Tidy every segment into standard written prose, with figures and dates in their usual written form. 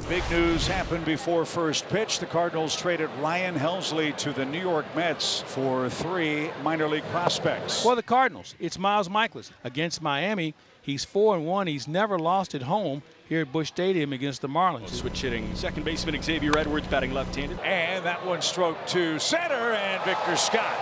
Big news happened before first pitch. The Cardinals traded Ryan Helsley to the New York Mets for 3 minor league prospects. For the Cardinals, it's Miles Mikolas against Miami. He's 4-1. He's never lost at home here at Busch Stadium against the Marlins. Switch hitting second baseman Xavier Edwards batting left-handed. And that one stroked to center, and Victor Scott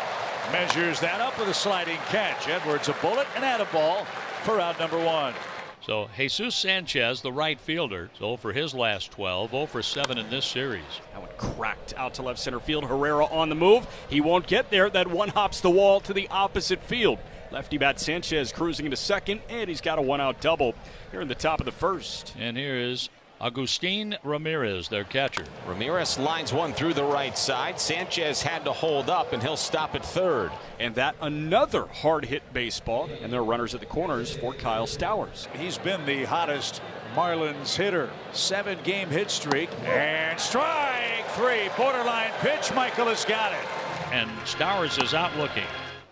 measures that up with a sliding catch. Edwards a bullet and at a ball for out number 1. So Jesus Sanchez, the right fielder, 0 for his last 12, 0 for 7 in this series. That one cracked out to left center field. Herrera on the move. He won't get there. That one hops the wall to the opposite field. Lefty bat Sanchez cruising into second, and he's got a one-out double here in the top of the first. And here is Agustin Ramirez, their catcher. Ramirez lines one through the right side. Sanchez had to hold up, and he'll stop at third. And that another hard-hit baseball, and there are runners at the corners for Kyle Stowers. He's been the hottest Marlins hitter. 7-game hit streak. And strike 3. Borderline pitch. Michael has got it. And Stowers is out looking.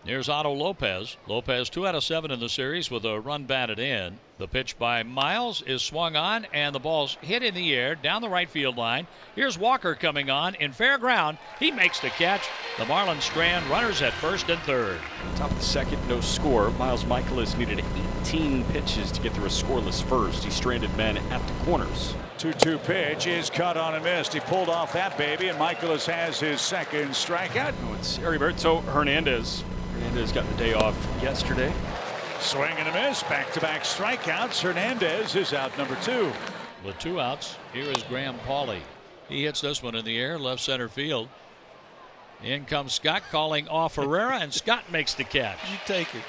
Here's Otto Lopez. Lopez 2 out of 7 in the series with a run batted in. The pitch by Miles is swung on, and the ball's hit in the air down the right field line. Here's Walker coming on in fair ground. He makes the catch. The Marlins strand runners at first and third. Top of the second, no score. Miles Mikolas needed 18 pitches to get through a scoreless first. He stranded men at the corners. 2-2 pitch is cut on and missed. He pulled off that baby, and Mikolas has his second strikeout. Oh, it's Heriberto Hernandez. Hernandez got the day off yesterday. Swing and a miss. Back-to-back strikeouts. Hernandez is out number 2. With 2 outs, here is Graham Pauley. He hits this one in the air, left center field. In comes Scott calling off Herrera, and Scott makes the catch. You take it.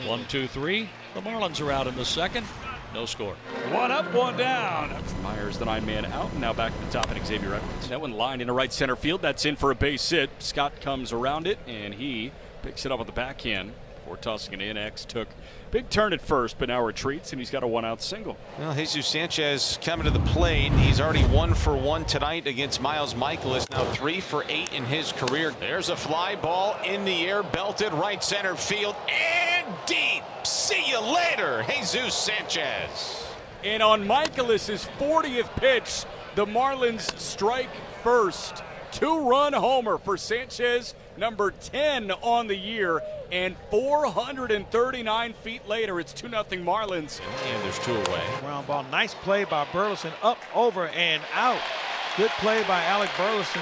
1, 2, 3. The Marlins are out in the second. No score. 1 up, 1 down. Myers, the 9-man out, and now back to the top and Xavier Edwards. That one lined into right center field. That's in for a base hit. Scott comes around it, and he picks it up with the backhand before tossing it in. X took big turn at first, but now retreats, and he's got a 1-out single. Well, Jesus Sanchez coming to the plate. He's already 1 for 1 tonight against Miles Mikolas. Now 3 for 8 in his career. There's a fly ball in the air, belted right center field and deep. See you later, Jesus Sanchez. And on Mikolas' 40th pitch, the Marlins strike first. 2-run homer for Sanchez, number 10 on the year, and 439 feet later, it's 2-0 Marlins. And there's 2 away. Ground ball. Nice play by Burleson. Up, over, and out. Good play by Alec Burleson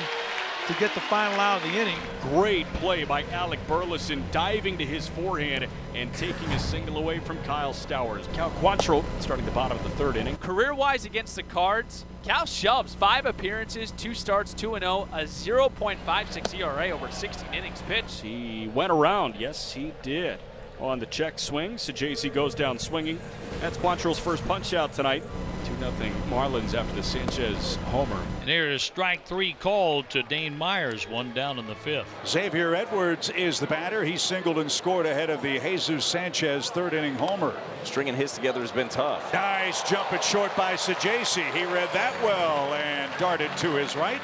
to get the final out of the inning. Great play by Alec Burleson, diving to his forehand and taking a single away from Kyle Stowers. Cal Quantrill starting the bottom of the 3rd inning. Career-wise against the Cards, Cal shoves 5 appearances, 2 starts, 2-0, a 0.56 ERA over 16 innings pitched. He went around, yes he did. On the check swing, Sajazi goes down swinging. That's Quantrill's first punch out tonight. 2-0 Marlins after the Sanchez homer. And here is strike 3 called to Dane Myers, 1 down in the 5th. Xavier Edwards is the batter. He singled and scored ahead of the Jesus Sanchez 3rd inning homer. Stringing his together has been tough. Nice jump at short by Sajazi. He read that well and darted to his right.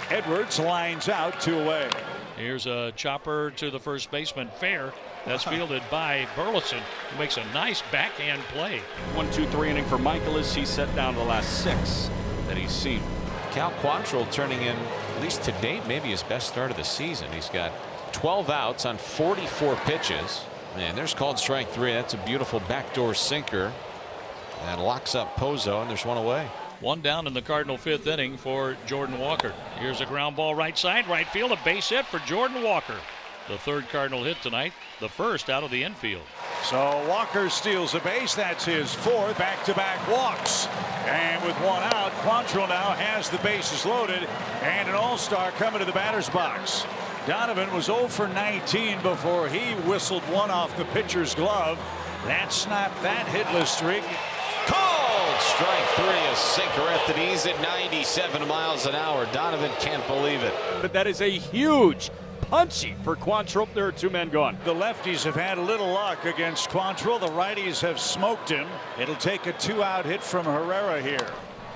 Edwards lines out 2 away. Here's a chopper to the first baseman, fair. That's fielded by Burleson, who makes a nice backhand play. 1-2-3 inning for Mikolas. He's set down the last 6 that he's seen. Cal Quantrill turning in, at least to date, maybe his best start of the season. He's got 12 outs on 44 pitches. And there's called strike 3. That's a beautiful backdoor sinker. And locks up Pozo, and there's 1 away. 1 down in the Cardinal 5th inning for Jordan Walker. Here's a ground ball right side, right field, a base hit for Jordan Walker. The 3rd Cardinal hit tonight, the 1st out of the infield. So Walker steals a base. That's his 4th. Back-to-back walks. And with 1 out, Quantrill now has the bases loaded and an all-star coming to the batter's box. Donovan was 0 for 19 before he whistled 1 off the pitcher's glove. That snapped that hitless streak. Called strike 3, a sinker at the knees at 97 miles an hour. Donovan can't believe it. But that is a huge punchy for Quantrill. There are 2 men gone. The lefties have had a little luck against Quantrill. The righties have smoked him. It'll take a 2-out hit from Herrera here.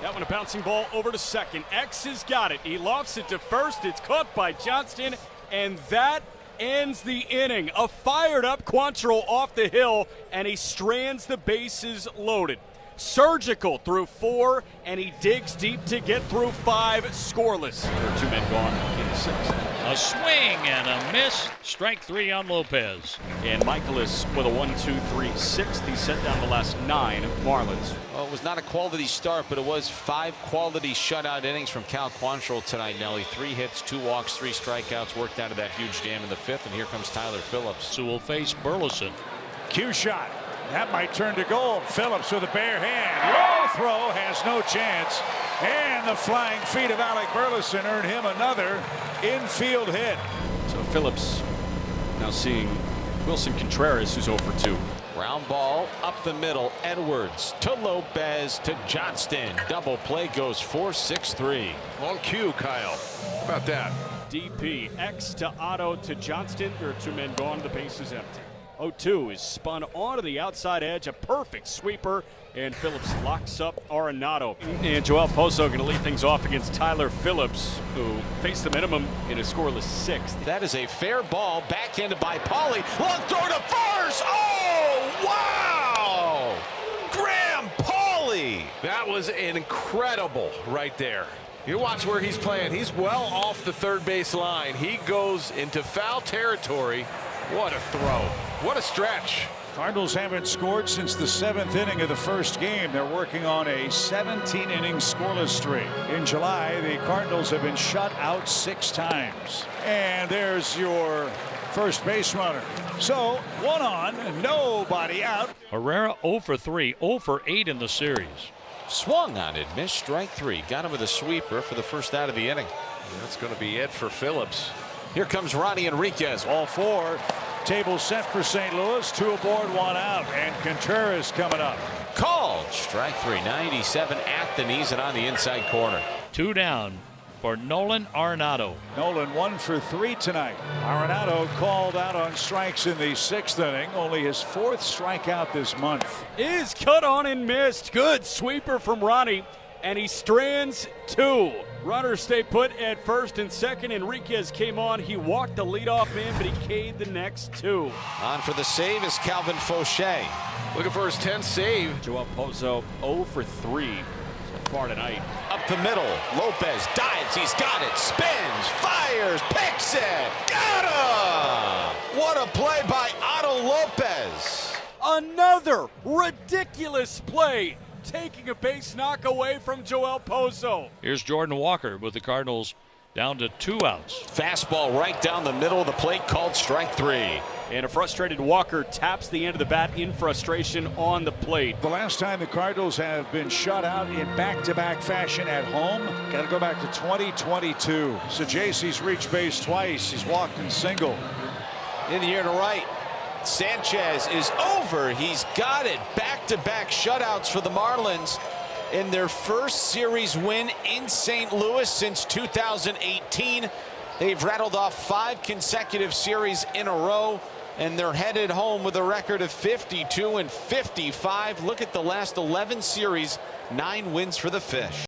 That one a bouncing ball over to second. X has got it. He lofts it to first. It's caught by Johnston, and that ends the inning. A fired up Quantrill off the hill, and he strands the bases loaded. surgical through 4, and he digs deep to get through 5, scoreless. There are 2 men gone in the 6th. A swing and a miss. Strike 3 on Lopez. And Michaelis with a 1-2-3 6th. He's set down the last 9 Marlins. Well, it was not a quality start, but it was 5 quality shutout innings from Cal Quantrill tonight, Nelly. 3 hits, 2 walks, 3 strikeouts, worked out of that huge jam in the 5th, and here comes Tyler Phillips. So we'll face Burleson. Cue shot. That might turn to goal. Phillips with a bare hand. Low throw, has no chance. And the flying feet of Alec Burleson earned him another infield hit. So Phillips now seeing Wilson Contreras, who's 0 for 2. Ground ball up the middle. Edwards to Lopez to Johnston. Double play goes 4-6-3. On cue, Kyle. How about that? DP X to Otto to Johnston. There are 2 men gone. The base is empty. 0-2 is spun onto the outside edge. A perfect sweeper. And Phillips locks up Arenado. And Joel Pozo going to lead things off against Tyler Phillips, who faced the minimum in a scoreless 6th. That is a fair ball. Backhanded by Pauly. Long throw to first. Oh, wow! Graham Pauly. That was incredible right there. You watch where he's playing. He's well off the third base line. He goes into foul territory. What a throw. What a stretch. Cardinals haven't scored since the 7th inning of the first game. They're working on a 17-inning scoreless streak. In July, the Cardinals have been shut out 6 times. And there's your first base runner. So 1 on, nobody out. Herrera 0 for 3, 0 for 8 in the series. Swung on it, missed, strike 3. Got him with a sweeper for the first out of the inning. That's going to be it for Phillips. Here comes Ronnie Enriquez. All 4. Table set for St. Louis. 2 aboard, 1 out. And Contreras coming up. Called. Strike 3. 97 at the knees and on the inside corner. 2 down for Nolan Arenado. Nolan 1 for 3 tonight. Arenado called out on strikes in the 6th inning. Only his 4th strikeout this month. Is cut on and missed. Good sweeper from Ronnie. And he strands 2. Runners stay put at first and second. Enriquez came on. He walked the leadoff man, but he K'd the next 2. On for the save is Calvin Fauché. Looking for his 10th save. Joel Pozo 0 for 3 so far tonight. Up the middle. Lopez dives. He's got it. Spins. Fires. Picks it. Got him. What a play by Otto Lopez. Another ridiculous play, taking a base knock away from Joel Pozo. Here's Jordan Walker with the Cardinals down to 2 outs. Fastball right down the middle of the plate, called strike 3. And a frustrated Walker taps the end of the bat in frustration on the plate. The last time the Cardinals have been shut out in back-to-back fashion at home, got to go back to 2022. So JC's reached base twice. He's walked and singled. In the air to right. Sanchez is over. He's got it. Back-to-back shutouts for the Marlins in their first series win in St. Louis since 2018. They've rattled off 5 consecutive series in a row, and they're headed home with a record of 52 and 55. Look at the last 11 series, 9 wins for the Fish.